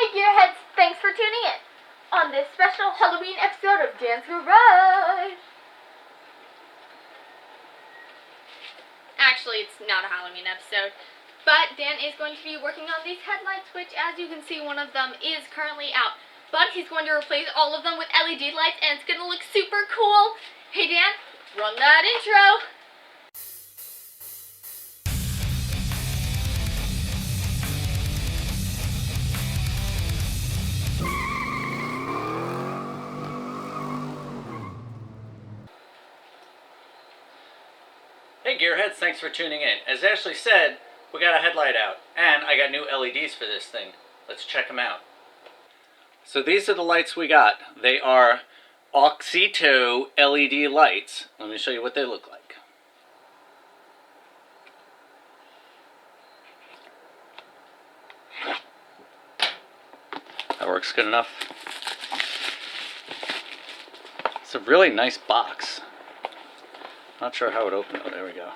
Hey Gearheads, thanks for tuning in on this special Halloween episode of Dan's Garage. Actually, it's not a Halloween episode, but Dan is going to be working on these headlights, which as you can see, one of them is currently out. But he's going to replace all of them with LED lights, and it's going to look super cool. Hey Dan, run that intro. Hey Gearheads, thanks for tuning in. As Ashley said, we got a headlight out, and I got new LEDs for this thing. Let's check them out. So these are the lights we got. They are Auxito LED lights. Let me show you what they look like. That works good enough. It's a really nice box. Not sure how it opened. Oh, there we go.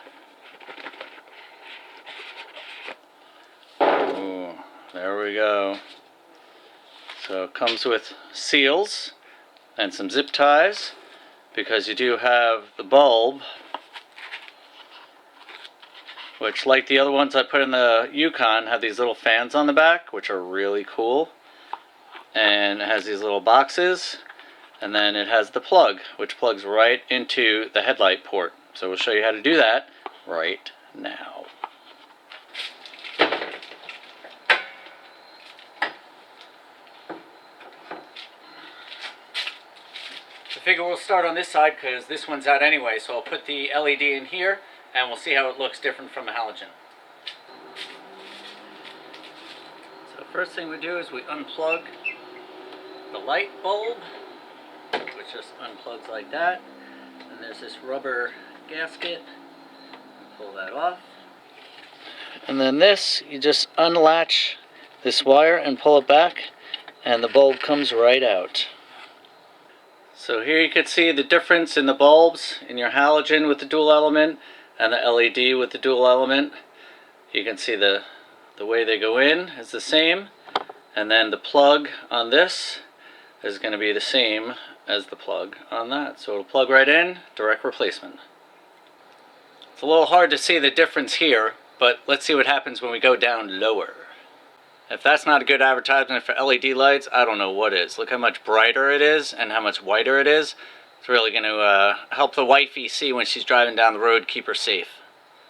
Ooh, there we go. So it comes with seals and some zip ties, because you do have the bulb, which, like the other ones I put in the Yukon, have these little fans on the back, which are really cool. And it has these little boxes. And then it has the plug, which plugs right into the headlight port. So we'll show you how to do that right now. I figure we'll start on this side because this one's out anyway. So I'll put the LED in here and we'll see how it looks different from the halogen. So first thing we do is we unplug the light bulb, which just unplugs like that. And there's this rubber gasket. Pull that off. And then this, you just unlatch this wire and pull it back, and the bulb comes right out. So here you can see the difference in the bulbs in your halogen with the dual element and the LED with the dual element. You can see the way they go in is the same, and then the plug on this is going to be the same as the plug on that. So it'll plug right in, direct replacement. It's a little hard to see the difference here, but let's see what happens when we go down lower. If that's not a good advertisement for LED lights, I don't know what is. Look how much brighter it is and how much whiter it is. It's really going to help the wifey see when she's driving down the road, keep her safe.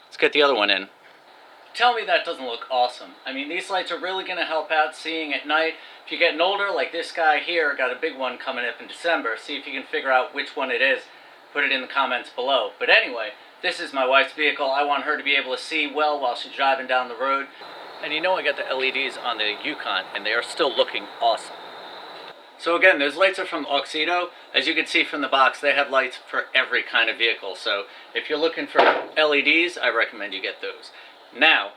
Let's get the other one in. Tell me that doesn't look awesome. I mean, these lights are really going to help out seeing at night. If you're getting older, like this guy here, got a big one coming up in December. See if you can figure out which one it is. Put it in the comments below. But anyway, this is my wife's vehicle. I want her to be able to see well while she's driving down the road. And you know I got the LEDs on the Yukon, and they are still looking awesome. So again, those lights are from Auxito. As you can see from the box, they have lights for every kind of vehicle. So if you're looking for LEDs, I recommend you get those. Now,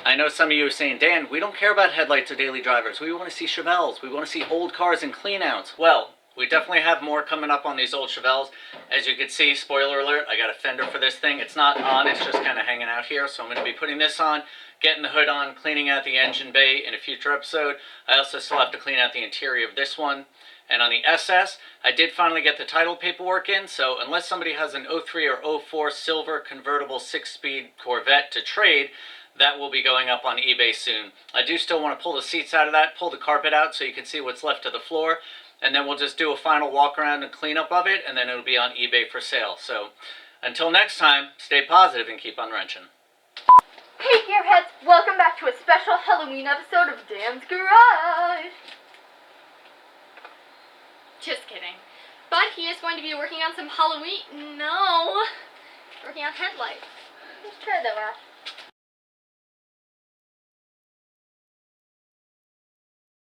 I know some of you are saying, Dan, we don't care about headlights or daily drivers. We want to see Chevelles. We want to see old cars and clean-outs. Well, we definitely have more coming up on these old Chevelles. As you can see, spoiler alert, I got a fender for this thing. It's not on, it's just kind of hanging out here. So I'm going to be putting this on, getting the hood on, cleaning out the engine bay in a future episode. I also still have to clean out the interior of this one. And on the SS, I did finally get the title paperwork in, so unless somebody has an 03 or 04 silver convertible 6-speed Corvette to trade, that will be going up on eBay soon. I do still want to pull the seats out of that, pull the carpet out so you can see what's left of the floor, and then we'll just do a final walk around and cleanup of it, and then it'll be on eBay for sale. So until next time, stay positive and keep on wrenching. Hey Gearheads, welcome back to a special Halloween episode of Dan's Garage. Just kidding. But he is going to be working on some Halloween... No! Working on headlights. Let's try that, Ash.